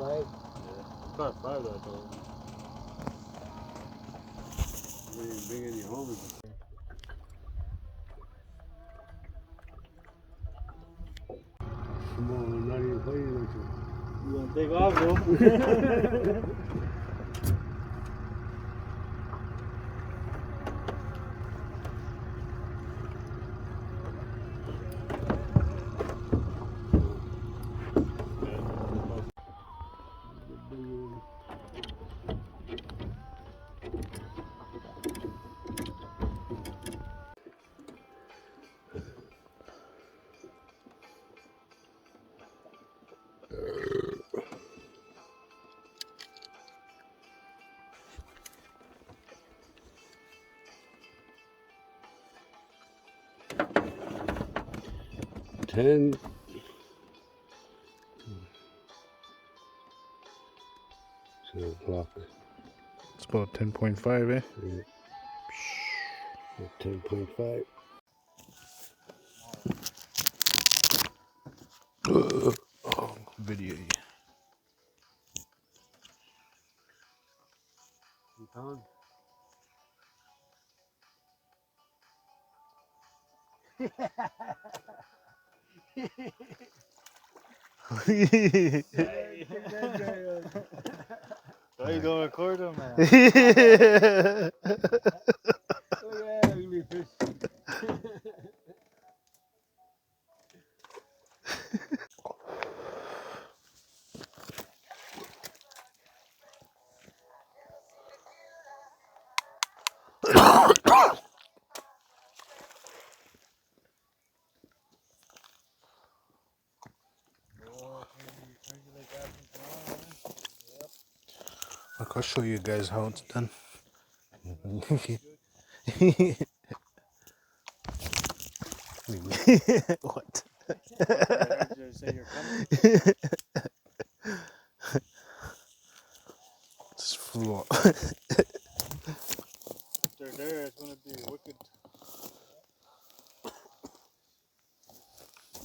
5. Yeah. Caught 5 that time. You didn't bring any home. Come on, not even playing with you. You want to take off, bro? $10. O'clock. It's about 10.5, eh? Yeah. 10.5. Oh, video. Pound. Why you don't record him, man? Yeah. Oh yeah, ugly fish. Look, I'll show you guys how it's done. What? Just flew up. If they're there, it's gonna be wicked.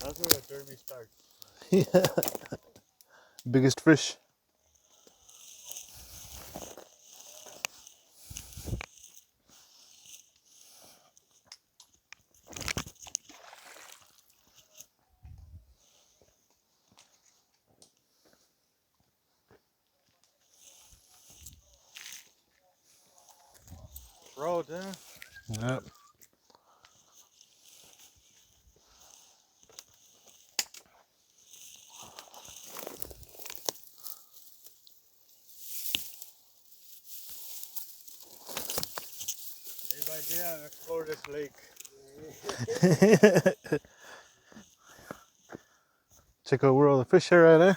That's where the derby starts. Yeah. Biggest fish. Trout, huh? Yep. Day by day, I explore this lake. Check out where all the fish are at, eh?